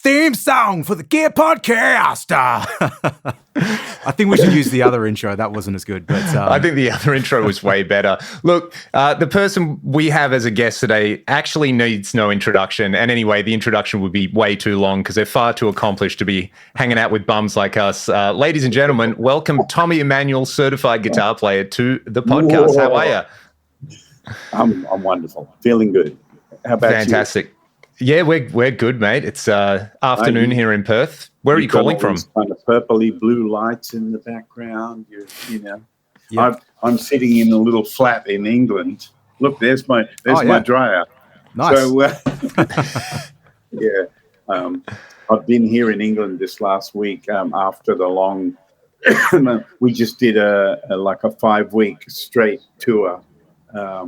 Theme song for the Gear Podcast. I think we should use the other intro. That wasn't as good. But I think the other intro was way better. Look, the person we have as a guest today actually needs no introduction. And anyway, the introduction would be way too long because they're far too accomplished to be hanging out with bums like us. Ladies and gentlemen, welcome Tommy Emmanuel, certified guitar player, to the podcast. Whoa. How are you? I'm wonderful. Feeling good. How about Fantastic. You? Yeah, we're good, mate. It's afternoon here in Perth. Where are you calling from? Kind of purpley blue lights in the background. You know, yep. I'm sitting in a little flat in England. Look, there's my dryer. Nice. So I've been here in England this last week after the long. We just did a 5-week straight tour,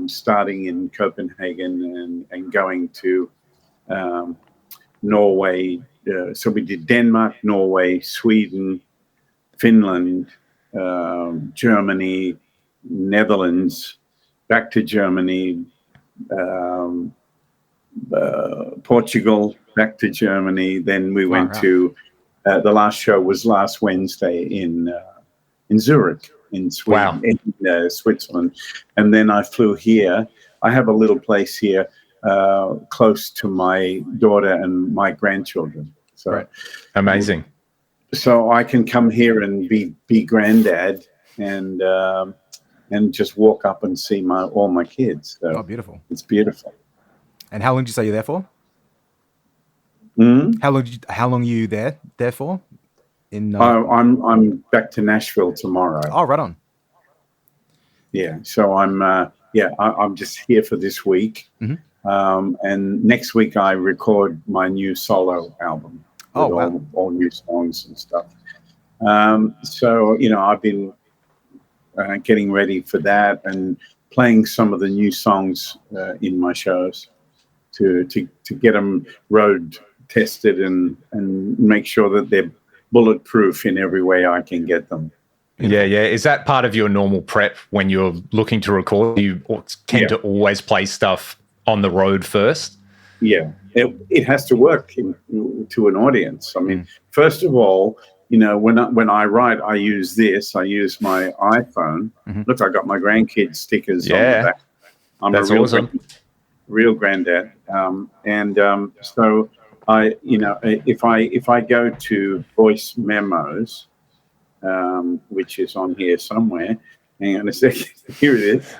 starting in Copenhagen and going to Norway. So we did Denmark, Norway, Sweden, Finland, Germany, Netherlands, back to Germany, Portugal, back to Germany. Then we went to the last show was last Wednesday in Zurich, in Sweden, in Switzerland, and then I flew here. I have a little place here close to my daughter and my grandchildren. So right. Amazing. So I can come here and be granddad and just walk up and see all my kids. So beautiful! It's beautiful. And how long did you say you're there for? How long are you there for? I'm back to Nashville tomorrow. Oh, right on. Yeah. So I'm just here for this week. Mm-hmm. And next week I record my new solo album with all new songs and stuff. So, I've been getting ready for that and playing some of the new songs in my shows to get them road tested and make sure that they're bulletproof in every way I can get them. Yeah. Is that part of your normal prep when you're looking to record? You tend to always play stuff on the road first? Yeah, it has to work to an audience. I mean, first of all, when I write, I use my iPhone. Mm-hmm. Look, I got my grandkids stickers on the back. That's awesome. Real granddad. So I, if I go to voice memos, which is on here somewhere, hang on a second, here it is.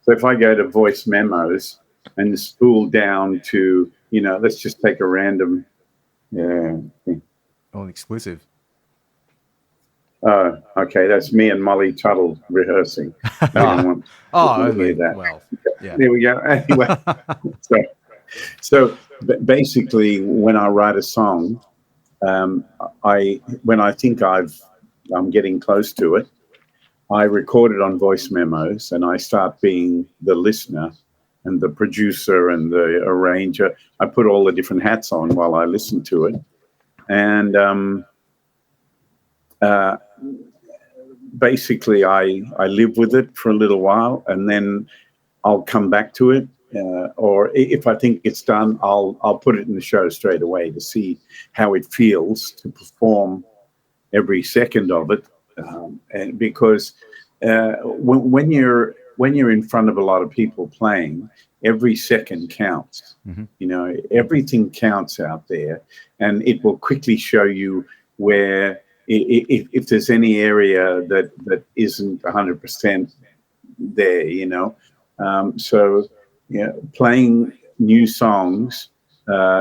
So if I go to voice memos and spool down to, let's just take a random. Exclusive. Okay, that's me and Molly Tuttle rehearsing. That. Well, yeah. There we go. Anyway, so basically, when I write a song, when I think I'm getting close to it, I record it on voice memos, and I start being the listener and the producer and the arranger. I put all the different hats on while I listen to it, and basically I live with it for a little while, and then I'll come back to it. Or if I think it's done, I'll put it in the show straight away to see how it feels to perform every second of it, and because when you're in front of a lot of people playing, every second counts. Mm-hmm. Everything counts out there, and it will quickly show you where if there's any area that isn't 100% there. So playing new songs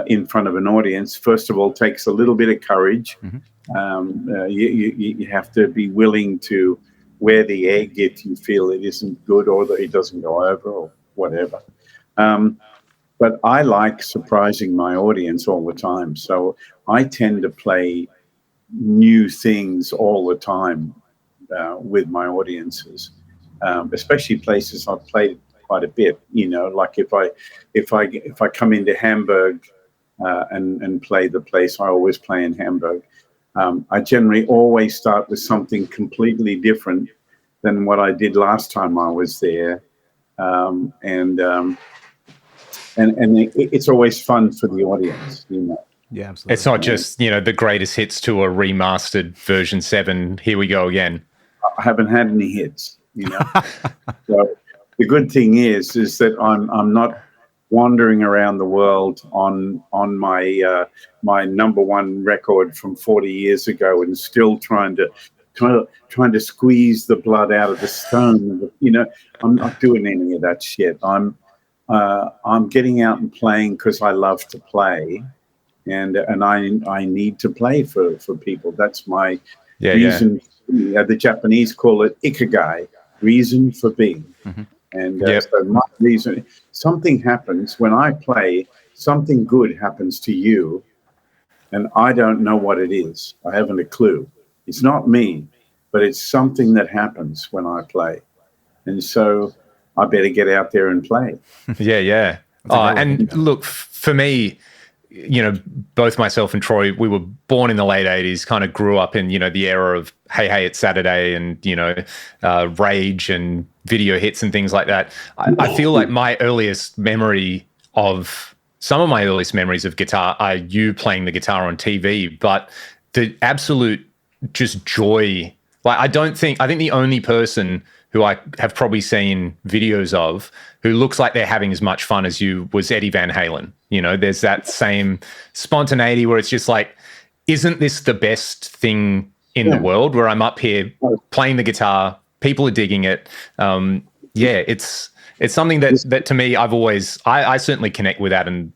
in front of an audience, first of all, takes a little bit of courage. Mm-hmm. You have to be willing to wear the egg if you feel it isn't good or that it doesn't go over or whatever. But I like surprising my audience all the time. So I tend to play new things all the time with my audiences, especially places I've played quite a bit. Like if I come into Hamburg and play the place I always play in Hamburg, I generally always start with something completely different than what I did last time I was there, and it's always fun for the audience. Yeah, absolutely. It's not just, the greatest hits to a remastered version 7. Here we go again. I haven't had any hits, So the good thing is that I'm not wandering around the world on my my number one record from 40 years ago and still trying to squeeze the blood out of the stone. I'm not doing any of that shit. I'm getting out and playing because I love to play, and I need to play for people. That's my reason. Yeah. The Japanese call it ikigai, reason for being. Mm-hmm. And so my reason, something happens when I play, something good happens to you, and I don't know what it is. I haven't a clue. It's not me, but it's something that happens when I play. And so I better get out there and play. Yeah. And look, for me, both myself and Troy, we were born in the late 80s, kind of grew up in, the era of Hey, It's Saturday and, Rage and video hits and things like that. I feel like some of my earliest memories of guitar are you playing the guitar on TV, but the absolute just joy. Like, I think the only person who I have probably seen videos of who looks like they're having as much fun as you was Eddie Van Halen. There's that same spontaneity where it's just like, isn't this the best thing in the world, where I'm up here playing the guitar, people are digging it. It's something that to me, I certainly connect with that, and,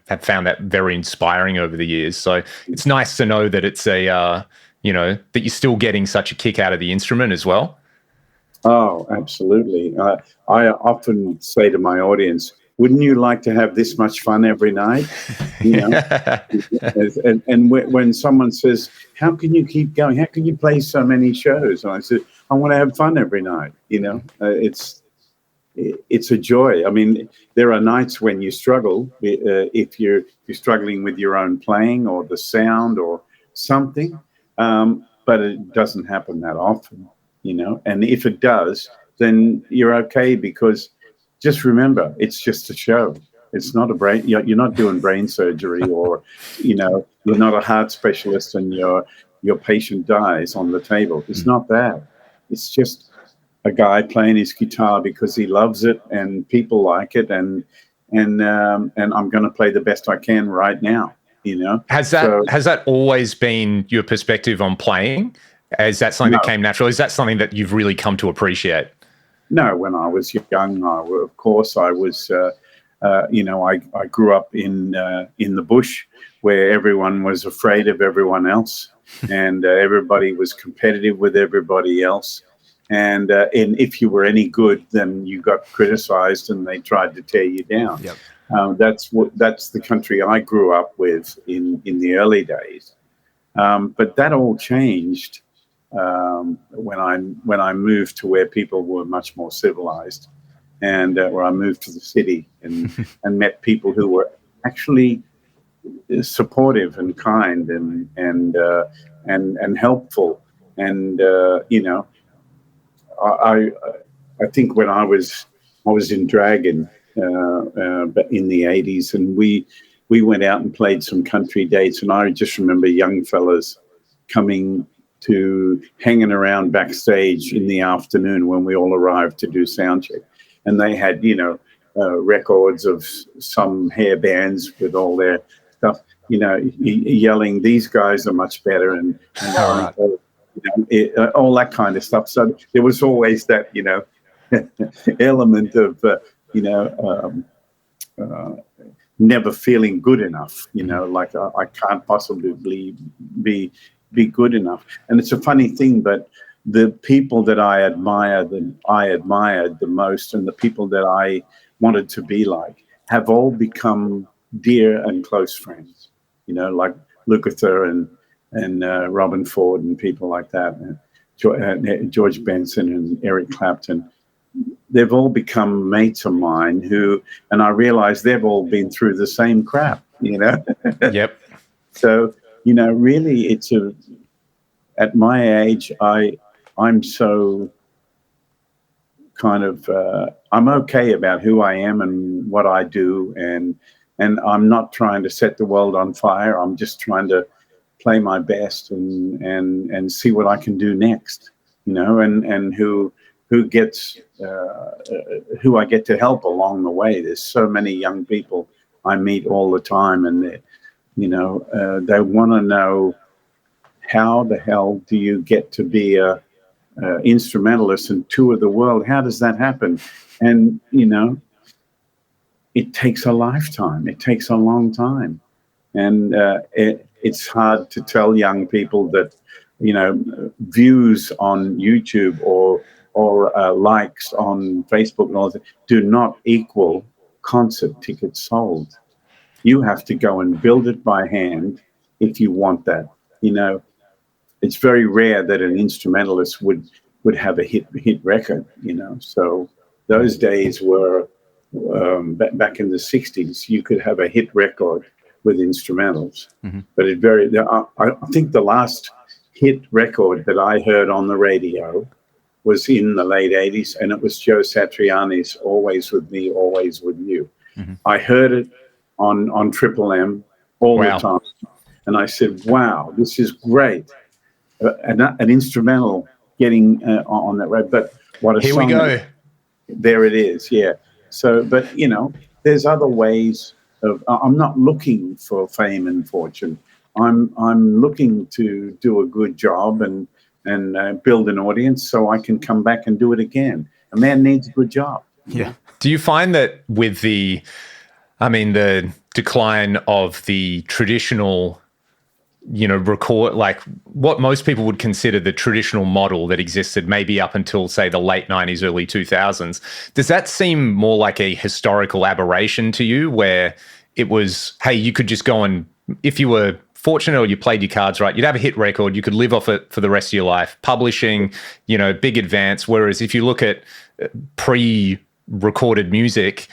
have found that very inspiring over the years. So it's nice to know that it's that you're still getting such a kick out of the instrument as well. Oh, absolutely. I often say to my audience, wouldn't you like to have this much fun every night? And when someone says, how can you keep going? How can you play so many shows? And I said, I want to have fun every night. It's a joy. I mean, there are nights when you struggle, if you're struggling with your own playing or the sound or something, but it doesn't happen that often. And if it does, then you're okay, because just remember, it's just a show. It's not a brain. You're not doing brain surgery, or, you're not a heart specialist and your patient dies on the table. It's not that. It's just a guy playing his guitar because he loves it and people like it, and I'm going to play the best I can right now. Has that always been your perspective on playing? Is that something that came natural? Is that something that you've really come to appreciate? No, when I was young, of course, I was, I grew up in the bush where everyone was afraid of everyone else, and everybody was competitive with everybody else. And if you were any good, then you got criticized and they tried to tear you down. Yep. That's the country I grew up with in the early days. But that all changed when I moved to where people were much more civilized, and where I moved to the city and met people who were actually supportive and kind and helpful. And I think when I was in Dragon in the 80s, and we went out and played some country dates, and I just remember young fellas coming to hanging around backstage in the afternoon when we all arrived to do sound check, and they had records of some hair bands with all their stuff, yelling, "These guys are much better," and all that kind of stuff. So there was always that element of never feeling good enough. Like I can't possibly be good enough. And it's a funny thing, but the people that I admired the most, and the people that I wanted to be like, have all become dear and close friends. Like Lukather and Robin Ford and people like that, and George Benson and Eric Clapton. They've all become mates of mine and I realize they've all been through the same crap. Yep. So really, at my age, I'm so kind of I'm okay about who I am and what I do, and and I'm not trying to set the world on fire. I'm just trying to play my best and see what I can do next, and who gets who I get to help along the way. There's so many young people I meet all the time, and they want to know, how the hell do you get to be a instrumentalist and tour the world? How does that happen? And it takes a lifetime. It takes a long time, and it's hard to tell young people that views on YouTube or likes on Facebook and all that do not equal concert tickets sold. You have to go and build it by hand if you want that. It's very rare that an instrumentalist would have a hit record. So those days were back in the 60s. You could have a hit record with instrumentals, but I think the last hit record that I heard on the radio was in the late 80s, and it was Joe Satriani's "Always With Me, Always With You." I heard it on Triple M all the time, and I said, "Wow, this is great." An instrumental getting on that road, but what a Here song! We go. There it is, yeah. So, but there's other ways of. I'm not looking for fame and fortune. I'm looking to do a good job and build an audience so I can come back and do it again. A man needs a good job. Yeah. Do you find that with the decline of the traditional, record, like what most people would consider the traditional model that existed maybe up until, say, the late 90s, early 2000s, does that seem more like a historical aberration to you, where it was, hey, you could just go and, if you were fortunate or you played your cards right, you'd have a hit record, you could live off it for the rest of your life, publishing, big advance. Whereas if you look at pre-recorded music,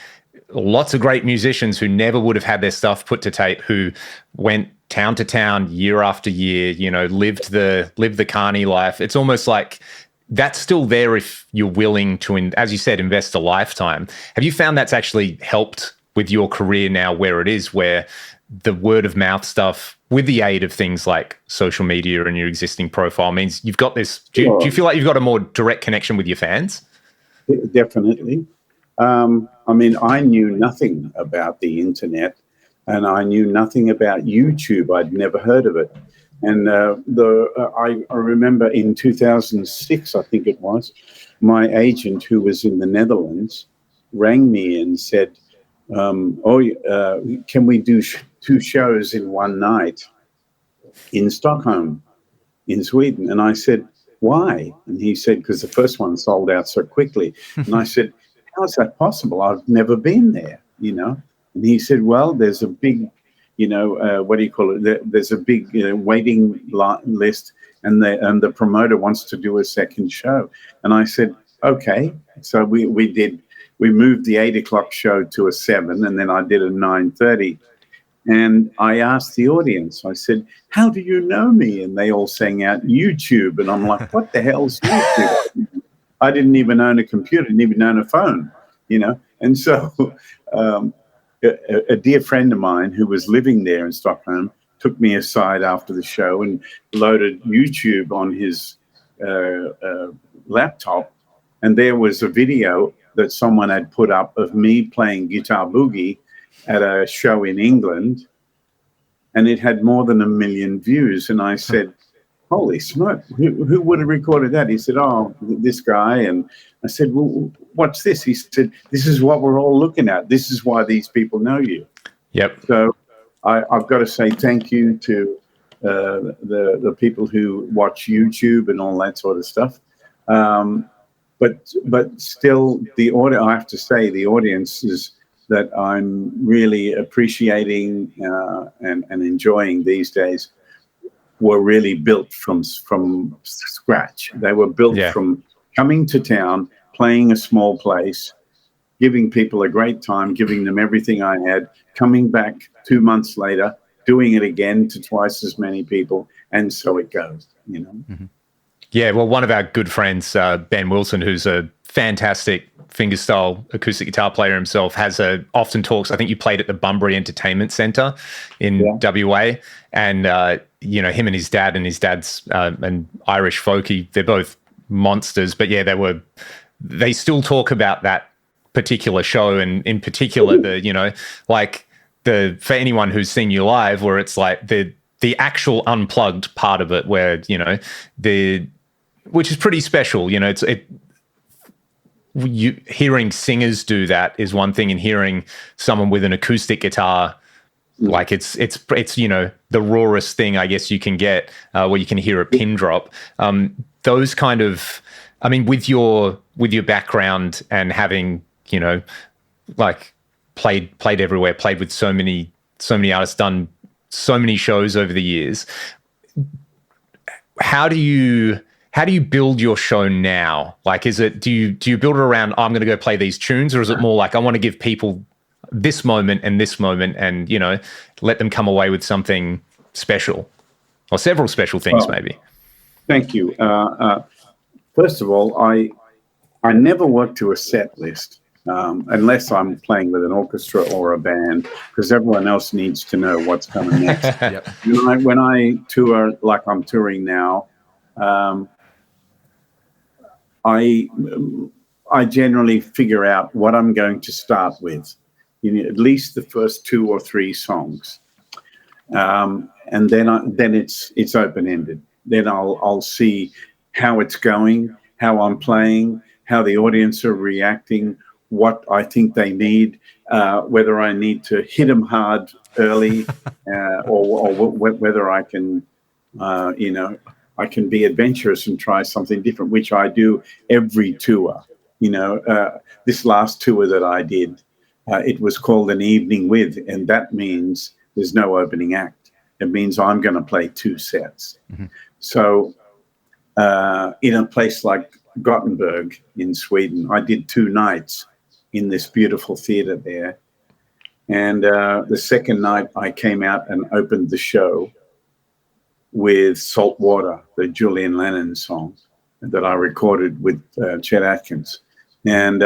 lots of great musicians who never would have had their stuff put to tape, who went town to town year after year, lived the carny life. It's almost like that's still there if you're willing to, as you said, invest a lifetime. Have you found that's actually helped with your career now where it is, where the word of mouth stuff, with the aid of things like social media and your existing profile, means you've got this, do you feel like you've got a more direct connection with your fans? Definitely. I knew nothing about the internet, and I knew nothing about YouTube. I'd never heard of it. And I remember in 2006, I think it was, my agent, who was in the Netherlands, rang me and said, can we do 2 shows in one night in Stockholm, in Sweden? And I said, why? And he said, because the first one sold out so quickly. And I said, how is that possible? I've never been there, And he said, well, there's a big, what do you call it? There's a big waiting list, and the promoter wants to do a second show. And I said, okay. So we moved the 8 o'clock show to a 7, and then I did a 9:30. And I asked the audience, I said, how do you know me? And they all sang out YouTube. And I'm like, what the hell's YouTube? I didn't even own a computer, didn't even own a phone, And so a dear friend of mine who was living there in Stockholm took me aside after the show and loaded YouTube on his laptop. And there was a video that someone had put up of me playing guitar boogie at a show in England, and it had more than 1 million views. And I said, holy smoke, who would have recorded that? He said, oh, this guy. And I said, well, what's this? He said, this is what we're all looking at. This is why these people know you. Yep. So I've got to say thank you to the people who watch YouTube and all that sort of stuff. But still, I have to say, the audiences that I'm really appreciating and enjoying these days were really built from scratch. They were built from coming to town, playing a small place, giving people a great time, giving them everything I had, coming back 2 months later, doing it again to twice as many people, and so it goes, Mm-hmm. Yeah, well, one of our good friends, Ben Wilson, who's a fantastic fingerstyle acoustic guitar player himself, often talks. I think you played at the Bunbury Entertainment Centre in WA, and him and his dad's an Irish folkie. They're both monsters, but yeah, they still talk about that particular show, and in particular for anyone who's seen you live, where it's like the actual unplugged part of it, where which is pretty special. Hearing singers do that is one thing, and hearing someone with an acoustic guitar, like it's the rawest thing I guess you can get, where you can hear a pin drop. Those kind of, I mean, with your background and having like played everywhere, played with so many artists, done so many shows over the years, how do you build your show now? Like, do you build it around, I'm going to go play these tunes, or is it more like, I want to give people this moment and let them come away with something special, or several special things, maybe? Thank you. First of all, I never work to a set list unless I'm playing with an orchestra or a band, because everyone else needs to know what's coming next. Yep. When I tour, like I'm touring now, I generally figure out what I'm going to start with, at least the first 2 or 3 songs, and then it's open ended. Then I'll see how it's going, how I'm playing, how the audience are reacting, what I think they need, whether I need to hit them hard early, or whether I can, I can be adventurous and try something different, which I do every tour. This last tour that I did, it was called An Evening With, and that means there's no opening act. It means I'm going to play 2 sets. Mm-hmm. So in a place like Gothenburg in Sweden, I did 2 nights in this beautiful theater there. And the second night I came out and opened the show with Salt Water, the Julian Lennon song that I recorded with Chet Atkins. And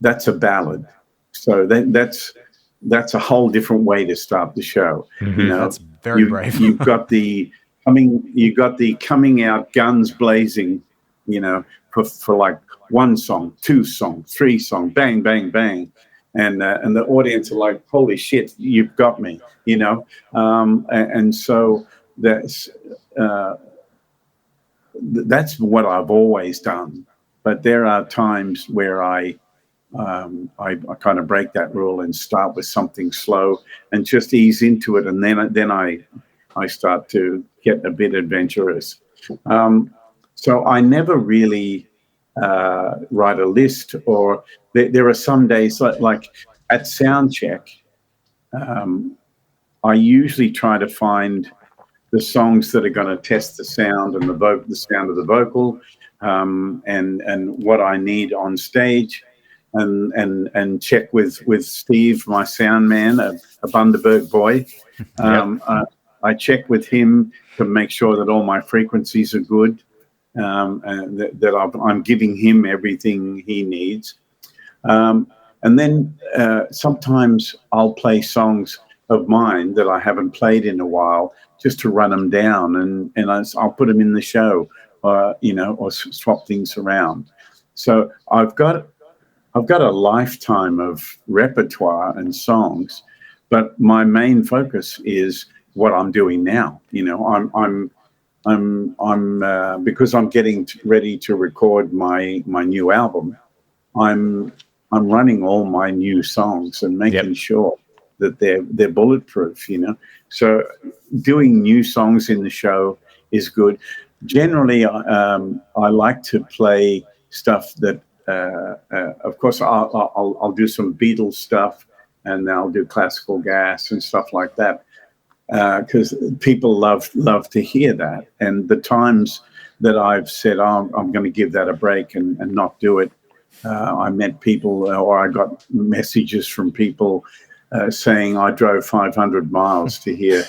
that's a ballad. So that's a whole different way to start the show. Mm-hmm. That's very brave. You've got the coming out guns blazing, for like 1 song, 2 song, 3 song, bang, bang, bang. And the audience are like, holy shit, you've got me, and so that's what I've always done. But there are times where I kind of break that rule and start with something slow and just ease into it, and then I start to get a bit adventurous. So I never really write a list, or there are some days like at sound check, I usually try to find the songs that are going to test the sound and the sound of the vocal, and what I need on stage, and check with Steve, my sound man, a Bundaberg boy. I check with him to make sure that all my frequencies are good. And that I'm giving him everything he needs. And then sometimes I'll play songs of mine that I haven't played in a while, just to run them down, and I'll put them in the show, or swap things around. So I've got a lifetime of repertoire and songs, but my main focus is what I'm doing now. I'm because I'm getting ready to record my new album. I'm running all my new songs and making sure that they're bulletproof. So doing new songs in the show is good. Generally, I like to play stuff that, of course, I'll do some Beatles stuff, and I'll do classical gas and stuff like that. Because people love to hear that. And the times that I've said, I'm going to give that a break and not do it, I met people, or I got messages from people saying I drove 500 miles to hear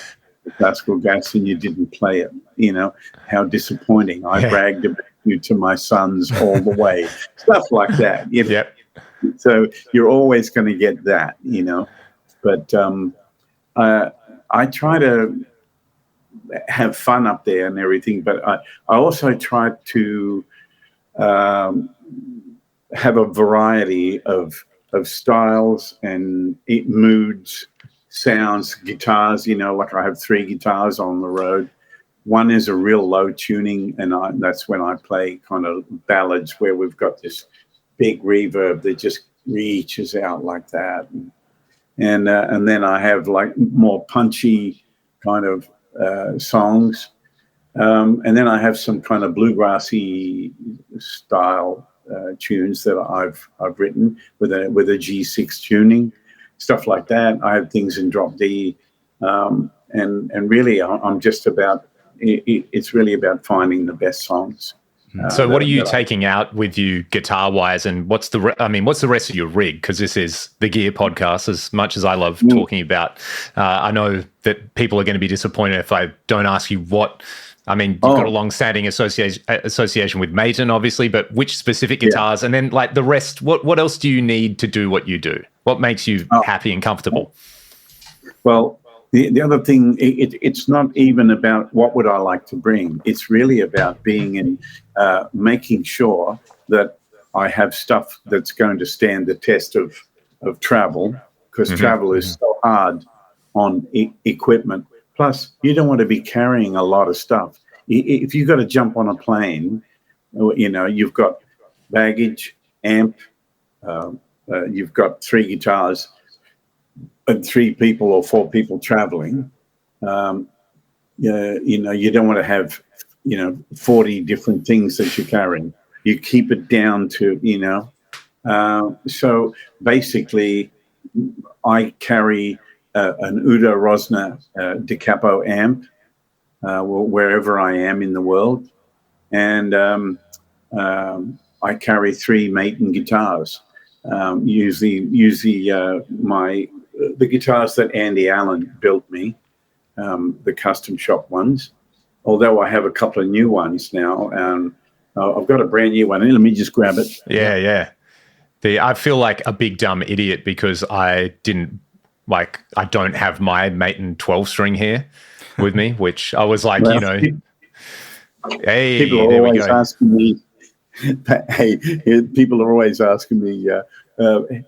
classical gas and you didn't play it. How disappointing. I bragged about you to my sons all the way. Stuff like that. Yep. So you're always going to get that, But I try to have fun up there and everything, but I also try to have a variety of styles and moods, sounds, guitars. Like I have 3 guitars on the road. One is a real low tuning, and that's when I play kind of ballads where we've got this big reverb that just reaches out like that. And then I have like more punchy kind of songs. And then I have some kind of bluegrassy style tunes that I've written with a G6 tuning, stuff like that. I have things in drop D, and really I'm just about. It's really about finding the best songs. So what are you taking out with you guitar-wise, and what's the rest of your rig? Because this is the Gear podcast. As much as I love talking about, I know that people are going to be disappointed if I don't ask you what. I mean, you've got a long-standing association with Maton, obviously, but which specific guitars, and then like the rest. What else do you need to do what you do? What makes you happy and comfortable? Well, the other thing, it's not even about what would I like to bring. It's really about being in, making sure that I have stuff that's going to stand the test of travel, because travel is so hard on equipment. Plus, you don't want to be carrying a lot of stuff. If you've got to jump on a plane, you've got baggage, amp, you've got 3 guitars, and 3 people or 4 people traveling. You don't want to have 40 different things that you're carrying. You keep it down to so basically I carry an Udo Rosner Da Capo amp wherever I am in the world, and I carry 3 Maton guitars, usually the guitars that Andy Allen built me, the custom shop ones, although I have a couple of new ones now. I've got a brand new one. Let me just grab it. Yeah. I feel like a big dumb idiot because I don't have my Maton 12-string here with me, which I was like, hey, people are always asking me, people are always asking me,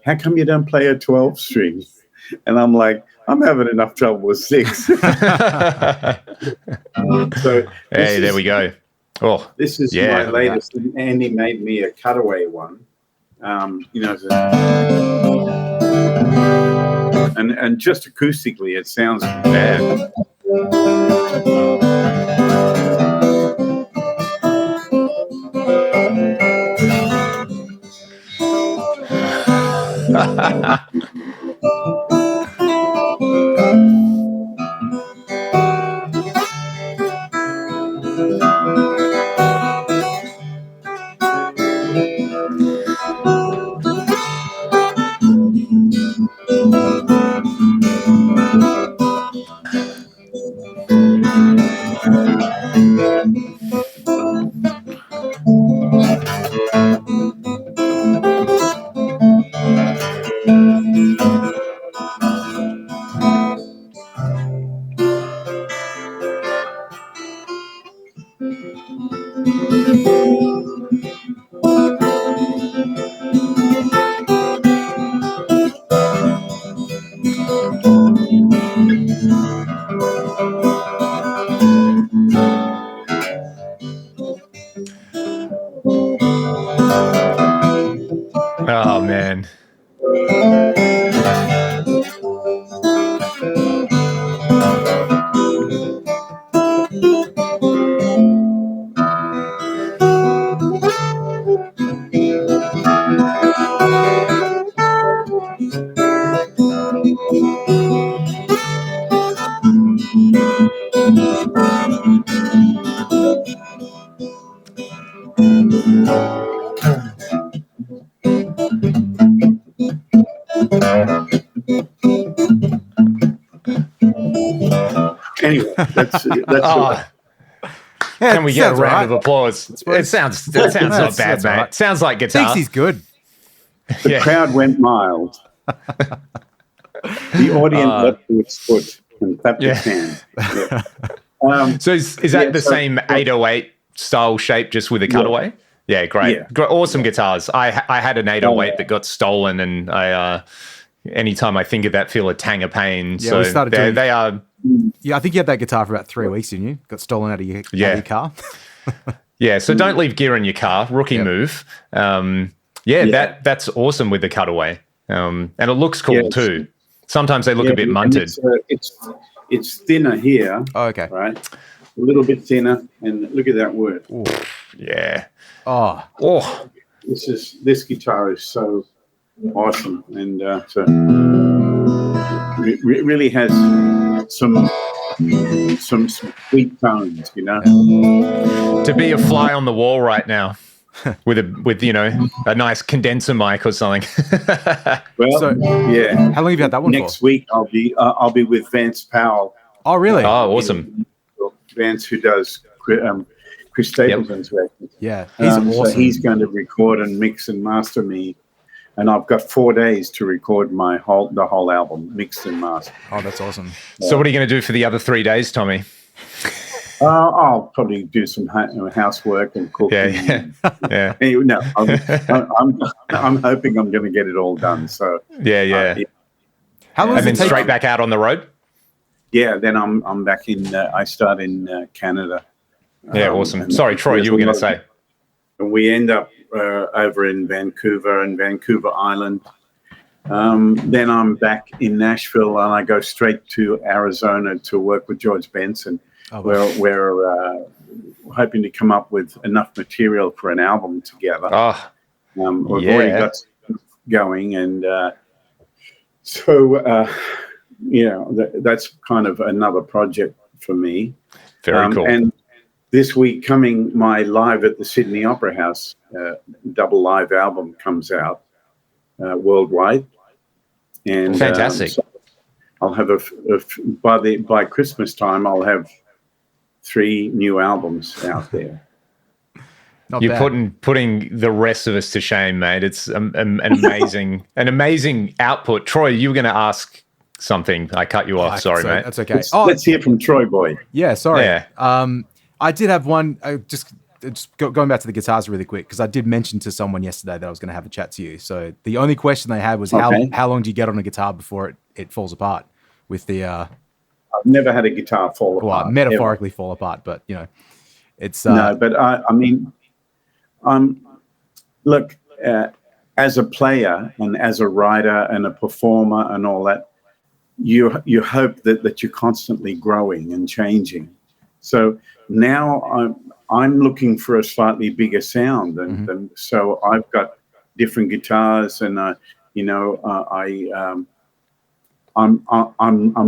how come you don't play a 12-string? And I'm like, I'm having enough trouble with 6. So there we go. Oh, this is my latest. Andy made me a cutaway one. And just acoustically, it sounds bad. Oh, man. Anyway, That's Oh, Yeah, can we get a sounds round alright. of applause? It sounds not bad, That's mate. alright. Sounds like Thinks guitar. he's good. the crowd went mild. The audience leapt to its foot and clapped its hands. Yeah. So is that the same 808 style shape, just with a cutaway? Yeah, great. Yeah. Awesome guitars. I had an 808 that got stolen, and I anytime I think of that, feel a tang of pain. Yeah, so we started doing- they are. Yeah, I think you had that guitar for about 3 weeks, didn't you? Got stolen out of your car. Yeah, so don't leave gear in your car. Rookie move. That's awesome with the cutaway, and it looks cool too. Sometimes they look a bit munted. It's thinner here. Oh, okay. Right, a little bit thinner, and look at that word. Ooh. Yeah. Oh. This guitar is so awesome, and so it really has some sweet tones, you know. To be a fly on the wall right now, with a nice condenser mic or something. Well, So- yeah. How long have you had that one Next for? week I'll be with Vance Powell. Oh, really? Oh, awesome. Vance, who does Chris Stapleton's records. Yeah, he's awesome. So he's going to record and mix and master me, and I've got 4 days to record the whole album, mixed and mastered. Oh, that's awesome. So what are you going to do for the other 3 days, Tommy? I'll probably do some housework and cooking. Yeah. Anyway, no, I'm hoping I'm going to get it all done. So Yeah. How long And does then it take? straight back out on the road? yeah, then I'm back in. I start in Canada. Yeah, awesome. and Sorry, Troy, there's you were a going to lot of- say. And we end up over in Vancouver and Vancouver Island. Then I'm back in Nashville, and I go straight to Arizona to work with George Benson. We're hoping to come up with enough material for an album together. Oh, We've already got stuff going, and so that's kind of another project for me. very cool. And this week coming, my live at the Sydney Opera House double live album comes out worldwide, and Fantastic. so I'll have by Christmas time I'll have 3 new albums out there. Not You're bad. putting the rest of us to shame, mate. It's an amazing output. Troy, you were going to ask something. I cut you off. Sorry, mate. That's okay. Let's hear from Troy Boy. Yeah, sorry. Yeah. I did have one. Just going back to the guitars really quick, because I did mention to someone yesterday that I was going to have a chat to you. So the only question they had was how long do you get on a guitar before it falls apart? With the I've never had a guitar fall apart. well, metaphorically fall apart, but it's No, but I mean, look, as a player and as a writer and a performer and all that, you hope that you're constantly growing and changing. So now I'm looking for a slightly bigger sound, and so I've got different guitars, and I'm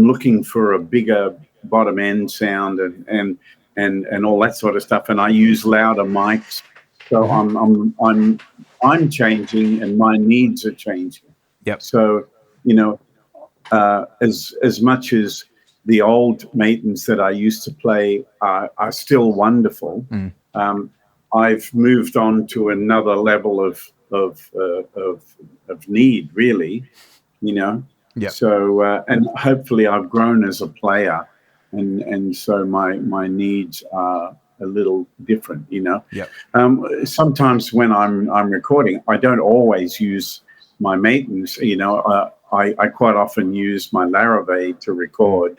looking for a bigger bottom end sound and all that sort of stuff, and I use louder mics. So I'm changing, and my needs are changing. Yep. So as much as the old Maitons that I used to play are still wonderful, I've moved on to another level of need, really. Yep. So and hopefully I've grown as a player, and so my needs are a little different. Yep. Sometimes when I'm recording, I don't always use my Maitons. I quite often use my Larrivee to record.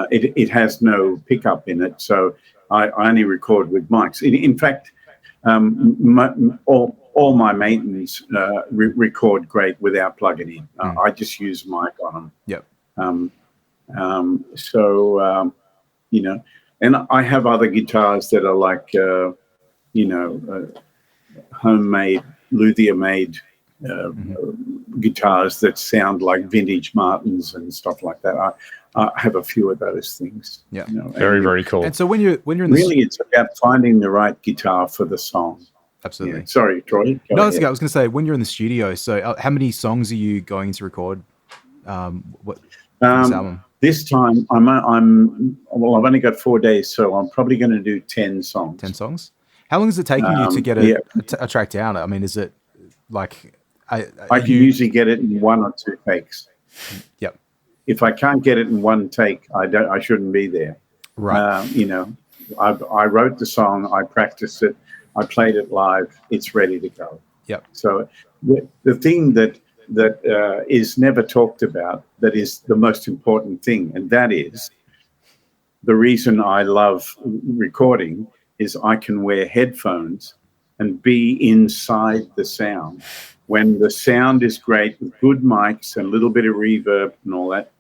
It has no pickup in it, so I only record with mics. In fact, all my Maitons record great without plugging in. I just use mic on them. Yep. And I have other guitars that are like, homemade, luthier-made guitars that sound like vintage Martins and stuff like that. I have a few of those things. Yeah. Very, very cool. And so when you're in Really, it's about finding the right guitar for the song. absolutely. Yeah. Sorry, Troy. Go No, that's ahead. okay. I was going to say, when you're in the studio, so how many songs are you going to record? What for this album? This time, well, I've only got 4 days, so I'm probably going to do 10 songs. 10 songs? How long is it taking you to get a track down? I mean, is it like... I can usually get it in 1 or 2 takes. Yep. If I can't get it in 1 take, I shouldn't be there. Right. You know, I wrote the song, I practiced it, I played it live, it's ready to go. Yep. So the thing that is never talked about, that is the most important thing, and that is the reason I love recording, is I can wear headphones and be inside the sound. When the sound is great with good mics and a little bit of reverb and all that,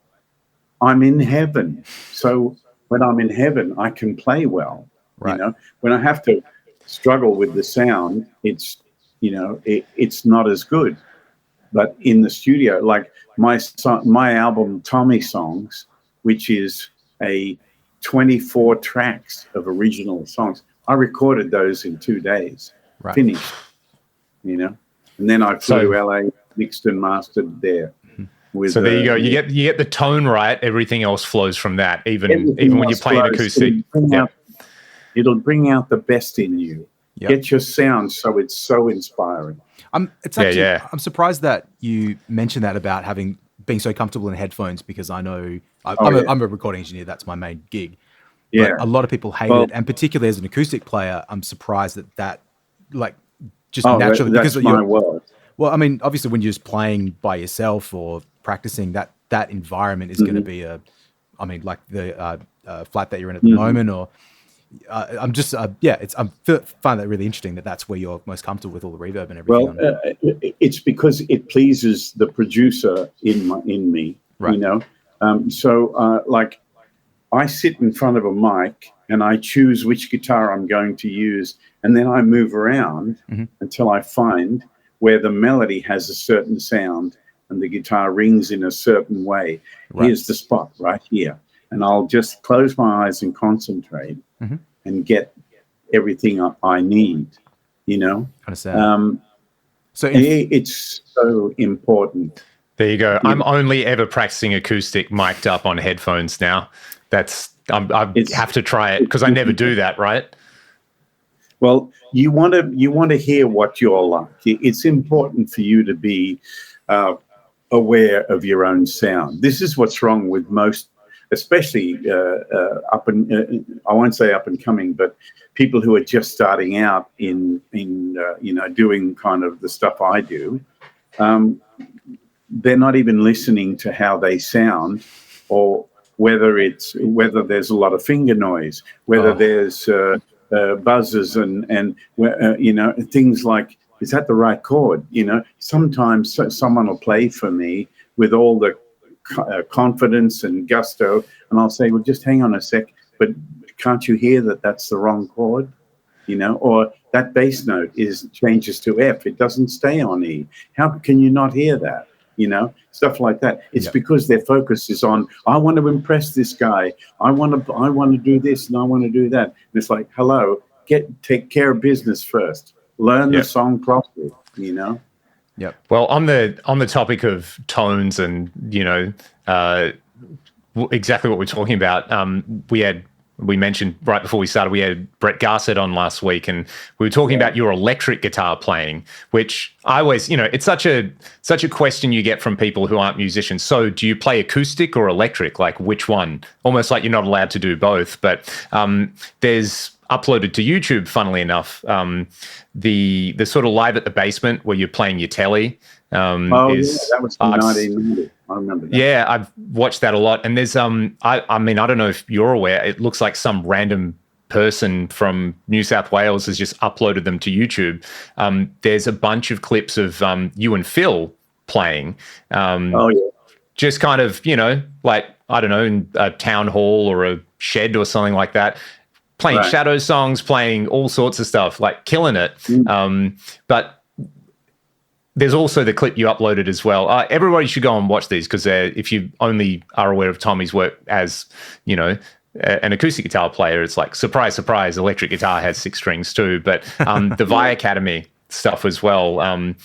I'm in heaven. So when I'm in heaven, I can play well. Right. You know, when I have to struggle with the sound, it's, you know, it's not as good. But in the studio, like my album Tommy Songs, which is a 24 tracks of original songs, I recorded those in 2 days, finished, you know, and then I flew to LA, mixed and mastered there. So there you go. You get the tone right. Everything else flows from that. Even when you're playing acoustic, it'll bring out the best in you. Yep. Get your sound so it's so inspiring. I'm surprised that you mentioned that about being so comfortable in headphones, because I know I'm a recording engineer. That's my main gig. Yeah. But a lot of people hate it, and particularly as an acoustic player, I'm surprised that like just naturally that's my world. Well, I mean, obviously, when you're just playing by yourself or practicing, that environment is going to be like the flat that you're in at the moment, or I'm just I find that really interesting that that's where you're most comfortable with all the reverb and everything. Well, it's because it pleases the producer in me, right. You know. Like I sit in front of a mic and I choose which guitar I'm going to use, and then I move around until I find where the melody has a certain sound and the guitar rings in a certain way. Right. Here's the spot right here. And I'll just close my eyes and concentrate and get everything I need, you know? Understand. It's so important. There you go. Yeah. I'm only ever practicing acoustic mic'd up on headphones now. I have to try it because I never do that, right? Well, you want to hear what you're like. It's important for you to be aware of your own sound. This is what's wrong with most, especially I won't say up and coming, but people who are just starting out in doing kind of the stuff I do. They're not even listening to how they sound, or whether there's a lot of finger noise, whether there's buzzes and things like, is that the right chord? You know, sometimes someone will play for me with all the confidence and gusto, and I'll say, well, just hang on a sec, but can't you hear that that's the wrong chord? You know, or that bass note changes to F. It doesn't stay on E. How can you not hear that? You know, stuff like that. It's because their focus is on, I want to impress this guy. I want to do this and I want to do that. And it's like, hello, take care of business first. Learn the song properly, you know? Yep. Well, on the topic of tones and, you know, exactly what we're talking about, we mentioned right before we started, we had Brett Garsett on last week, and we were talking about your electric guitar playing, which I always, you know, it's such a question you get from people who aren't musicians. So do you play acoustic or electric? Like which one? Almost like you're not allowed to do both. But there's uploaded to YouTube, funnily enough, the sort of Live at the Basement where you're playing your telly. That was 1990. I remember that. Yeah, I've watched that a lot. And there's I mean, I don't know if you're aware, it looks like some random person from New South Wales has just uploaded them to YouTube. There's a bunch of clips of you and Phil playing. Just kind of, you know, like, I don't know, in a town hall or a shed or something like that, playing Shadow songs, playing all sorts of stuff, like killing it. But there's also the clip you uploaded as well. Everybody should go and watch these, because if you only are aware of Tommy's work as, you know, an acoustic guitar player, it's like, surprise, surprise, electric guitar has 6 strings too. But the Vi Academy stuff as well.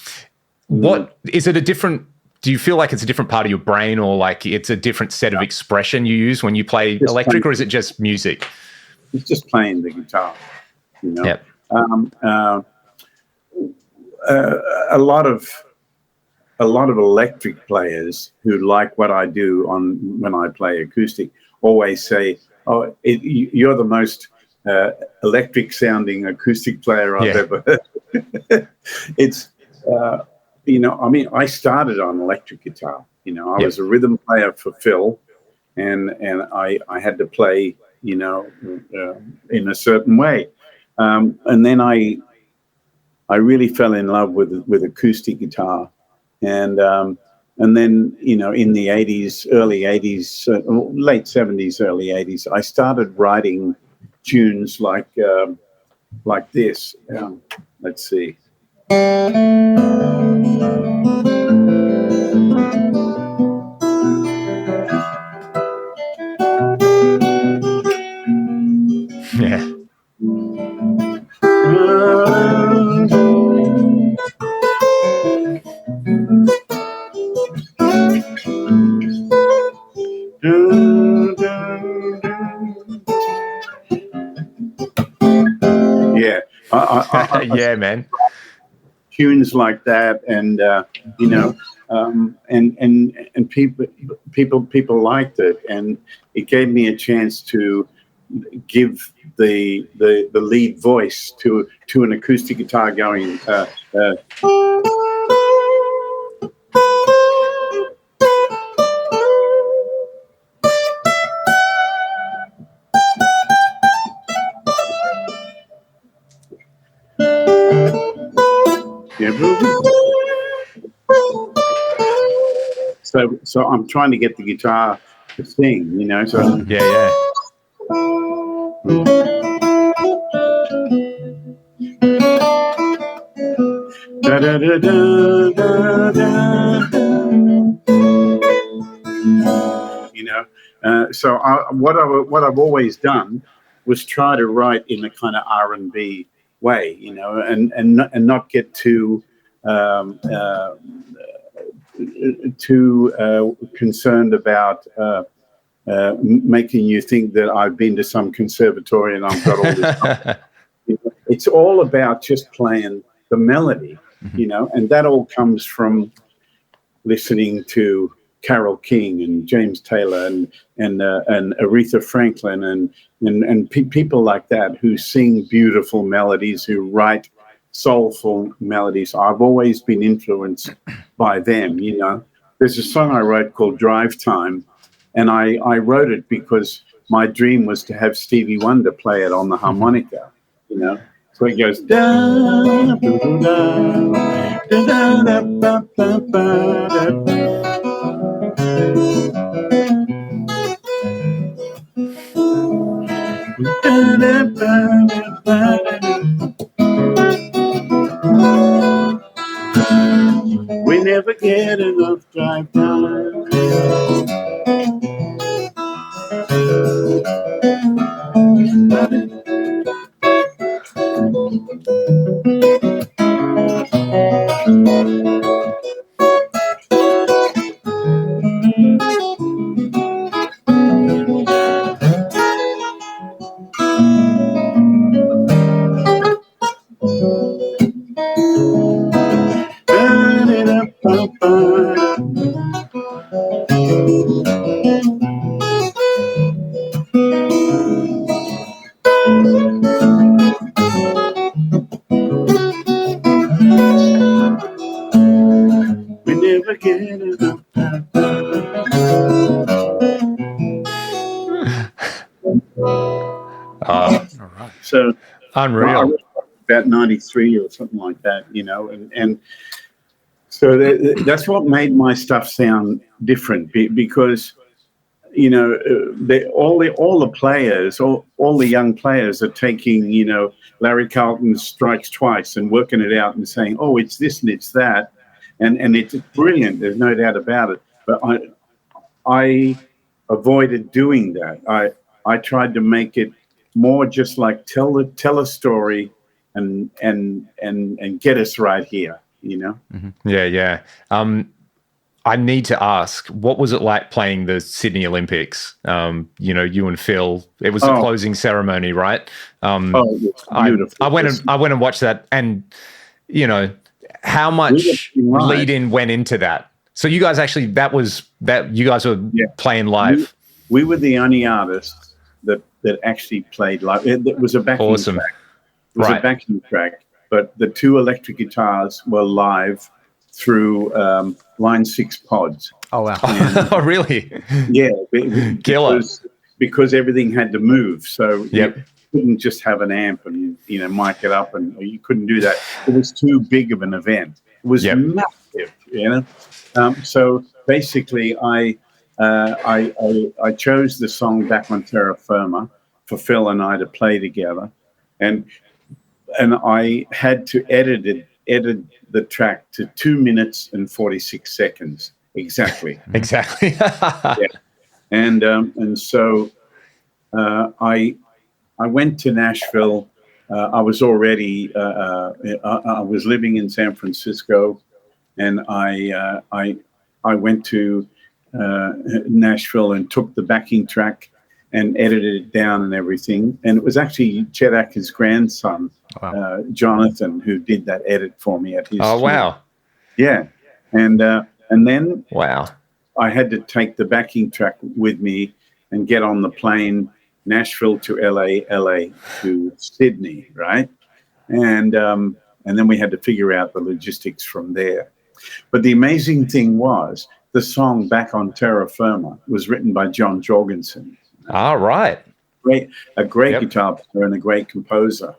What is it, a different do you feel like it's a different part of your brain, or like it's a different set of expression you use when you play electric, or is it just music? It's just playing the guitar, you know. Yep. A lot of electric players who like what I do when I play acoustic always say, "Oh, you're the most electric sounding acoustic player I've ever heard." It's you know, I mean, I started on electric guitar. You know, I was a rhythm player for Phil, and I had to play, you know, in a certain way, and then I really fell in love with acoustic guitar, and then, you know, in the 80s, early 80s, late 70s, early 80s, I started writing tunes like this. Let's see. Yeah. Yeah. Yeah, man. Tunes like that, and you know, and people liked it, and it gave me a chance to give the lead voice to an acoustic guitar going. So I'm trying to get the guitar to sing, you know. So yeah. Da, da, da, da, da, da. You know, so what I've always done was try to write in a kind of R&B way, you know, and not get too concerned about making you think that I've been to some conservatory and I've got all this. It's all about just playing the melody, you know, and that all comes from listening to Carole King and James Taylor and Aretha Franklin and people like that who sing beautiful melodies, who write soulful melodies. I've always been influenced by them, you know. There's a song I wrote called Drive Time, and I wrote it because my dream was to have Stevie Wonder play it on the harmonica, you know. So it goes da da da da da da da da. We never get enough drive time. We never get enough time. All right. So unreal. About 93 or something like that, you know, and so that's what made my stuff sound different, because, you know, all the players, all the young players are taking, you know, Larry Carlton's Strikes Twice and working it out and saying, oh, it's this and it's that, and it's brilliant. There's no doubt about it. But I avoided doing that. I tried to make it more just like tell a story and get us right here, you know. Yeah. I need to ask, what was it like playing the Sydney Olympics? You and Phil. It was the closing ceremony, right? It's beautiful. I went and watched that, and how much lead-in went into that. So you guys actually, you guys were playing live. We were the only artists that actually played live. It was a backing track. It was a backing track, but the 2 electric guitars were live through Line 6 pods. Oh, wow. Oh, really? Yeah. Killer. Because everything had to move. So you couldn't just have an amp and, mic it up, and you couldn't do that. It was too big of an event. It was massive, So basically I chose the song Back on Terra Firma for Phil and I to play together. And I had to edit the track to 2 minutes and 46 seconds exactly. Exactly. And so I went to Nashville. I was already I was living in San Francisco, and I went to Nashville and took the backing track and edited it down and everything. And it was actually Chet Atker's grandson, Jonathan, who did that edit for me at his studio. Wow. Yeah. And then wow, I had to take the backing track with me and get on the plane, Nashville to LA to Sydney, right? And then we had to figure out the logistics from there. But the amazing thing was the song Back on Terra Firma was written by John Jorgensen. All right. A great guitar player and a great composer.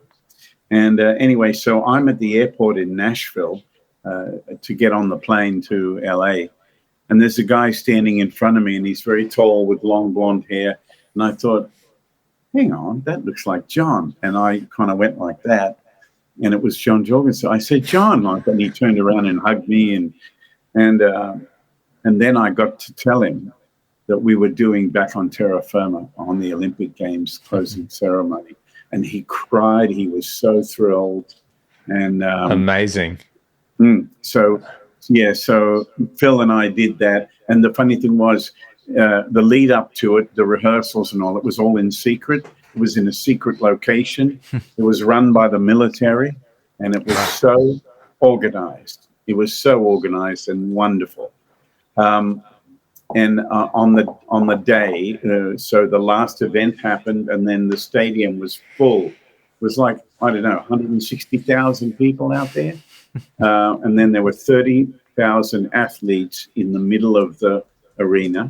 And anyway, so I'm at the airport in Nashville to get on the plane to LA. And there's a guy standing in front of me, and he's very tall with long blonde hair. And I thought, hang on, that looks like John. And I kind of went like that. And it was John Jorgensen. I said, John, and he turned around and hugged me. And then I got to tell him that we were doing Back on Terra Firma on the Olympic Games closing ceremony. And he cried. He was so thrilled. And amazing. So Phil and I did that. And the funny thing was, the lead up to it, the rehearsals and all, it was all in secret. It was in a secret location. It was run by the military, and it was so organized. It was so organized and wonderful. And on the day, so the last event happened, and then the stadium was full. It was like, I don't know, 160,000 people out there. And then there were 30,000 athletes in the middle of the arena.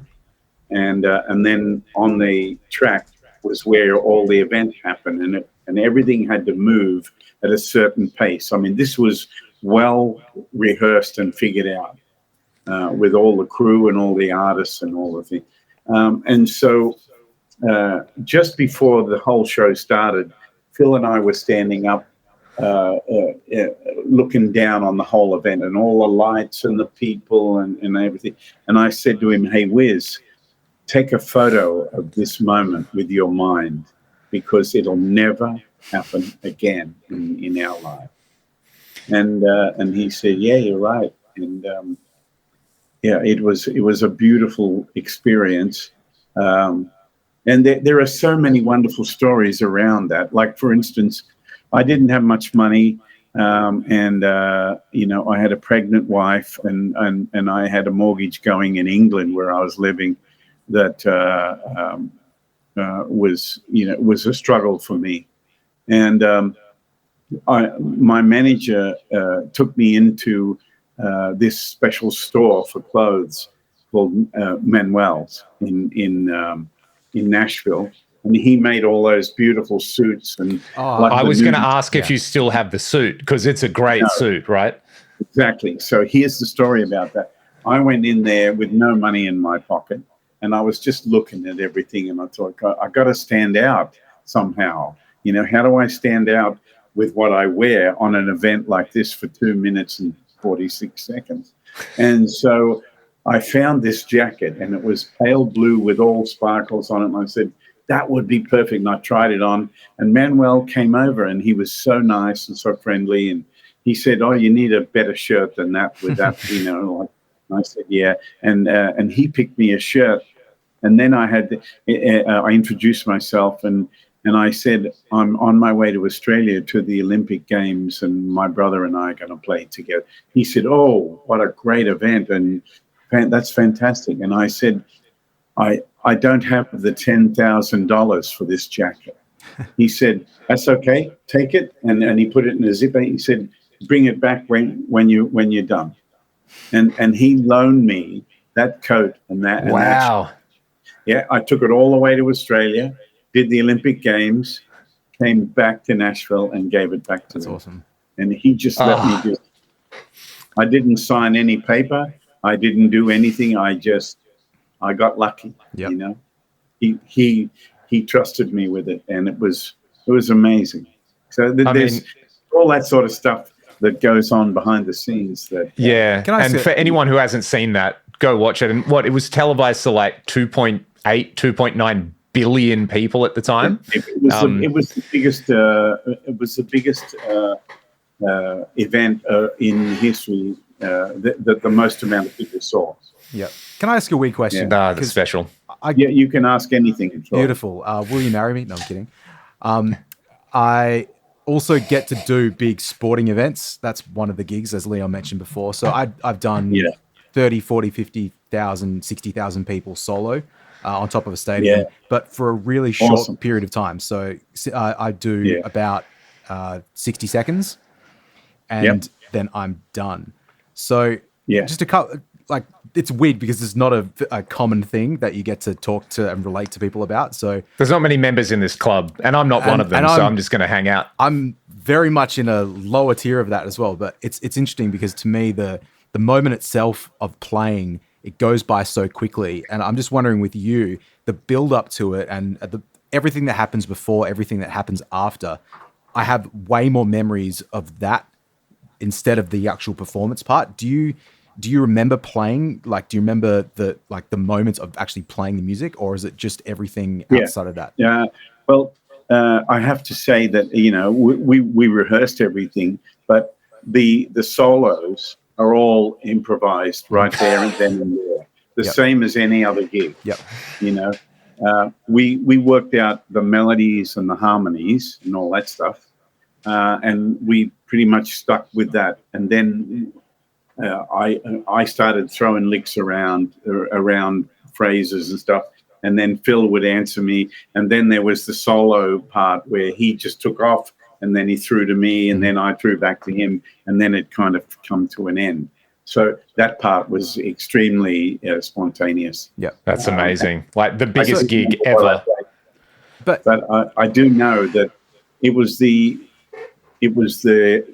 And then on the track was where all the event happened, and everything had to move at a certain pace. I mean, this was well rehearsed and figured out. With all the crew and all the artists and all the things. And so just before the whole show started, Phil and I were standing up looking down on the whole event and all the lights and the people and everything. And I said to him, hey, Wiz, take a photo of this moment with your mind, because it'll never happen again in our life. And he said, yeah, you're right. And it was a beautiful experience. And there are so many wonderful stories around that. Like, for instance, I didn't have much money, and I had a pregnant wife, and I had a mortgage going in England where I was living that was a struggle for me. And my manager took me into this special store for clothes called Manuel's in Nashville, and he made all those beautiful suits. And I was going to ask if you still have the suit, because it's a great suit, right? Exactly. So here's the story about that. I went in there with no money in my pocket, and I was just looking at everything, and I thought, I got to stand out somehow. How do I stand out with what I wear on an event like this for 2 minutes and 46 seconds? And so I found this jacket, and it was pale blue with all sparkles on it. And I said, that would be perfect. And I tried it on, and Manuel came over, and he was so nice and so friendly. And he said, oh, you need a better shirt than that with that, I said, yeah. And he picked me a shirt. And then I introduced myself and I said, I'm on my way to Australia to the Olympic Games and my brother and I are going to play together. He said, oh, what a great event. And that's fantastic. And I said, I don't have the $10,000 for this jacket. He said, that's okay. Take it. And he put it in a zipper. He said, bring it back when you're done. And he loaned me that coat and that. Wow. Yeah, I took it all the way to Australia, did the Olympic Games, came back to Nashville and gave it back to him. That's awesome. And he just let me I didn't sign any paper. I didn't do anything. I got lucky. Yep. You know, he trusted me with it, and it was amazing. So there's all that sort of stuff that goes on behind the scenes. That and for anyone who hasn't seen that, go watch it. And it was televised to like 2.9 billion people at the time. It was the biggest event in history that the most amount of people saw. Yeah. Can I ask you a weird question? Yeah. That's special. You can ask anything. Beautiful. Will you marry me? No, I'm kidding. I also get to do big sporting events. That's one of the gigs, as Leon mentioned before. So I've done 30, 40, 50,000, 60,000 people solo on top of a stadium, but for a really short period of time. So I do about 60 seconds and then I'm done. So just a couple, like, it's weird because it's not a common thing that you get to talk to and relate to people about. So there's not many members in this club, and I'm not one of them, so I'm just going to hang out. I'm very much in a lower tier of that as well, but it's interesting because to me, the moment itself of playing, it goes by so quickly. And I'm just wondering with you, the build up to it and everything that happens before, everything that happens after, I have way more memories of that instead of the actual performance part. Do you remember playing? Like, do you remember the moments of actually playing the music, or is it just everything outside of that? Yeah. Well, I have to say that, you know, we rehearsed everything, but the solos are all improvised right there and then and there. The same as any other gig. Yep. You know, we worked out the melodies and the harmonies and all that stuff, and we pretty much stuck with that. And then I started throwing licks around phrases and stuff, and then Phil would answer me. And then there was the solo part where he just took off, and then he threw to me, and then I threw back to him, and then it kind of come to an end. So that part was extremely spontaneous. Yeah, that's amazing. Like the biggest gig ever. But I do know that it was the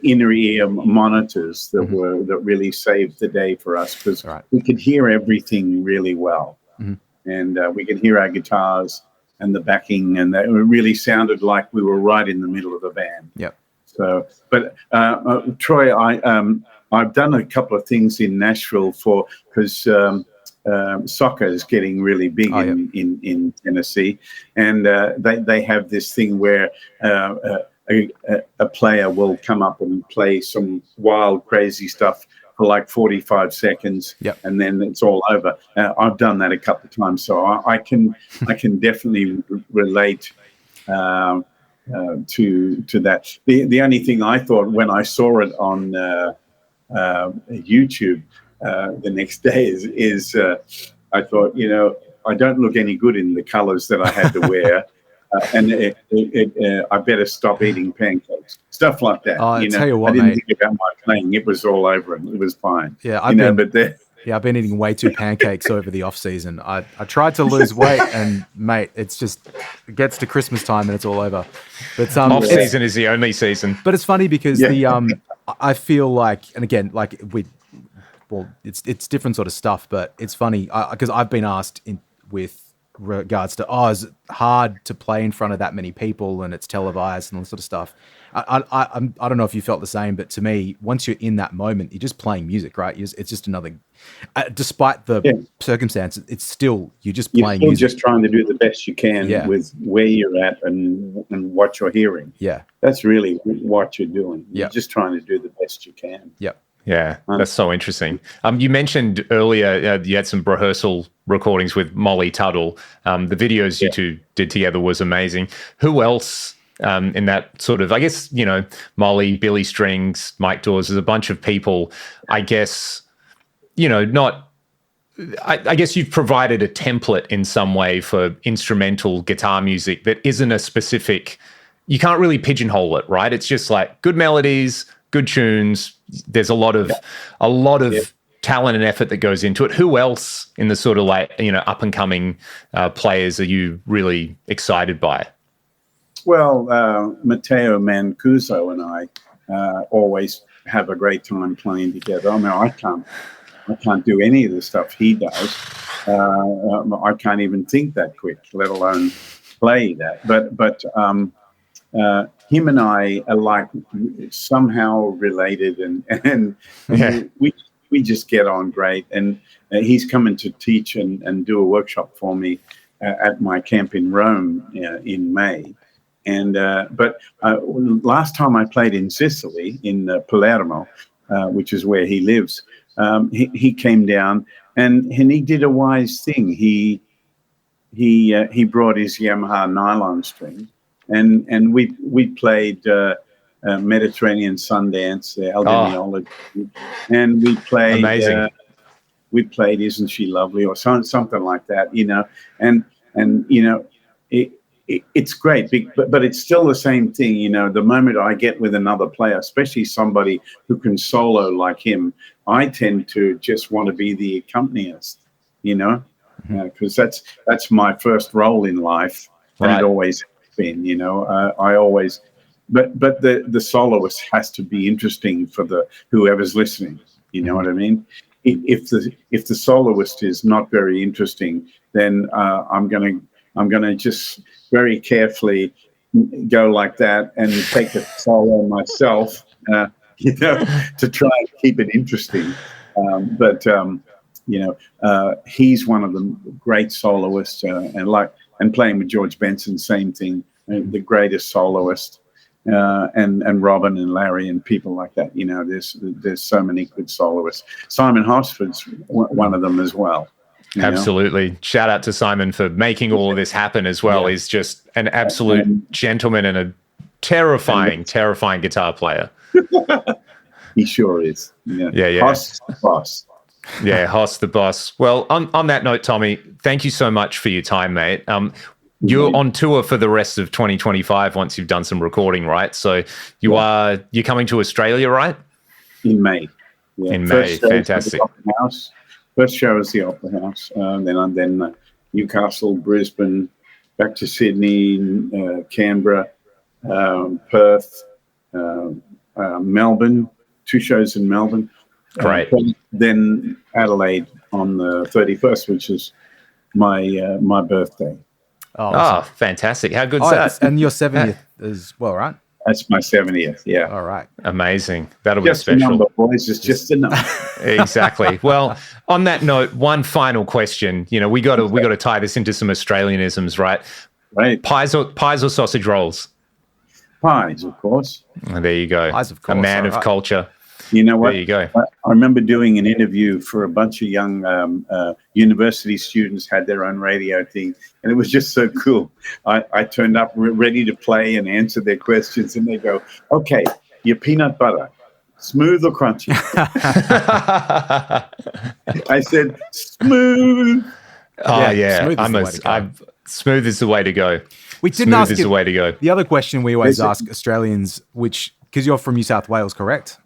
inner ear monitors that really saved the day for us, because we could hear everything really well, and we could hear our guitars and the backing, and it really sounded like we were right in the middle of the band. Yep. So, but Troy, I've done a couple of things in Nashville because soccer is getting really big in Tennessee, and they have this thing where a player will come up and play some wild, crazy stuff for like 45 seconds, and then it's all over. I've done that a couple of times, so I can definitely relate to that. The only thing I thought when I saw it on YouTube the next day is I thought, you know, I don't look any good in the colors that I had to wear. And I better stop eating pancakes, stuff like that. You know, tell you what, I didn't mate, think about my playing. It was all over, and it was fine. Yeah, I've been eating way too pancakes over the off season. I tried to lose weight, and mate, it gets to Christmas time and it's all over. But off season is the only season. But it's funny because I feel like, and again, like it's different sort of stuff. But it's funny because I've been asked with regards to, is it hard to play in front of that many people and it's televised and all sort of stuff. I don't know if you felt the same, but to me, once you're in that moment, you're just playing music, right? It's just another, despite the circumstances, it's still, you're just playing music. You're just trying to do the best you can with where you're at and what you're hearing. Yeah. That's really what you're doing. You're just trying to do the best you can. Yep. Yeah, that's so interesting. You mentioned earlier you had some rehearsal recordings with Molly Tuttle. The videos you two did together was amazing. Who else in that sort of, I guess, Molly, Billy Strings, Mike Dawes, there's a bunch of people, I guess, I guess you've provided a template in some way for instrumental guitar music that isn't a specific, you can't really pigeonhole it, right? It's just like good melodies, good tunes. There's a lot of talent and effort that goes into it. Who else in the sort of like, up and coming players are you really excited by? Well, Matteo Mancuso and I always have a great time playing together. I mean, I can't do any of the stuff he does. I can't even think that quick, let alone play that. But him and I are like somehow related, and we just get on great. And he's coming to teach and do a workshop for me at my camp in Rome in May. And but last time I played in Sicily, in Palermo, which is where he lives, he came down and he did a wise thing. He brought his Yamaha nylon string, and we played Mediterranean Sundance, El Dimeola, and we played amazing. We played Isn't She Lovely or something like that, and it's great, but it's still the same thing. The moment I get with another player, especially somebody who can solo like him, I tend to just want to be the accompanist, because that's my first role in life, and it always has been. I always, but the soloist has to be interesting for whoever's listening. You know what I mean? If the soloist is not very interesting, then I'm gonna just very carefully go like that and take a solo myself, to try and keep it interesting. But he's one of the great soloists, and playing with George Benson, same thing, the greatest soloist, and Robin and Larry and people like that. There's so many good soloists. Simon Hosford's one of them as well. Absolutely. Shout out to Simon for making all of this happen as well. He's just an absolute gentleman and a terrifying guitar player. He sure is. Yeah. Hoss the boss. Yeah, Hoss the boss. Well, on that note, Tommy, thank you so much for your time, mate. You're on tour for the rest of 2025 once you've done some recording, right? So you're coming to Australia, right? In May. Yeah. In May, fantastic. First show is the Opera House, then Newcastle, Brisbane, back to Sydney, Canberra, Perth, Melbourne, 2 shows in Melbourne. Great. Then Adelaide on the 31st, which is my birthday. Oh, fantastic. How good's that? And your 70th as well, right? That's my 70th, yeah. All right. Amazing. That'll just be special. A number, boys. It's just a number. Exactly. Well, on that note, one final question. We got to tie this into some Australianisms, right? Right. Pies or sausage rolls? Pies, of course. There you go. Pies, of course. A man of culture. You know what? There you go. I remember doing an interview for a bunch of young university students, had their own radio thing, and it was just so cool. I turned up ready to play and answer their questions, and they go, "Okay, your peanut butter, smooth or crunchy?" I said, "Smooth." Oh yeah, Smooth is the way to go. Smooth is the way to go. We didn't ask the way to go. The other question we always ask Australians, because you're from New South Wales, correct?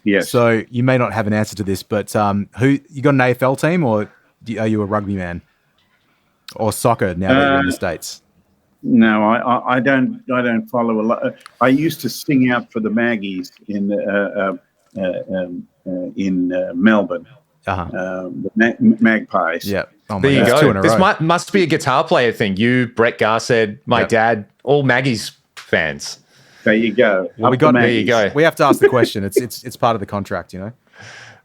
Yes. So you may not have an answer to this, but who you got an AFL team, or are you a rugby man, or soccer now that you're in the States? No, I don't follow a lot. I used to sing out for the Maggies in Melbourne, the Magpies. Yeah. Oh there you go. This must be a guitar player thing. You, Brett Garsed, my dad, all Maggie's fans. There you go. Well, there you go. We have to ask the question. It's part of the contract,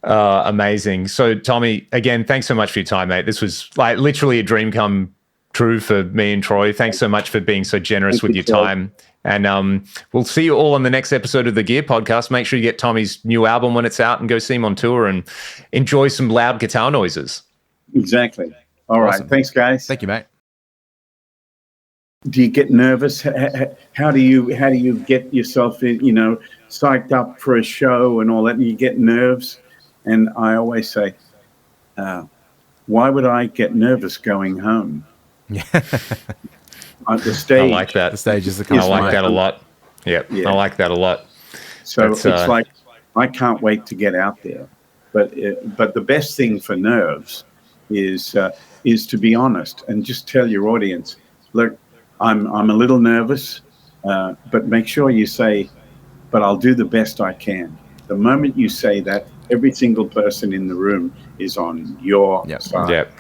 Amazing. So, Tommy, again, thanks so much for your time, mate. This was like literally a dream come true for me and Troy. Thanks so much for being so generous with your time. And we'll see you all on the next episode of the Gear Podcast. Make sure you get Tommy's new album when it's out and go see him on tour and enjoy some loud guitar noises. Exactly. All right. Thanks, guys. Thank you, mate. Do you get nervous? How do you get yourself, psyched up for a show and all that? And you get nerves. And I always say, why would I get nervous going home? Yeah. The stage. I like that. The stage is the I like that a lot. Yep. Yeah, I like that a lot. So it's like I can't wait to get out there. But the best thing for nerves is to be honest and just tell your audience, look, I'm a little nervous, but make sure you say, but I'll do the best I can. The moment you say that, every single person in the room is on your side. Yep.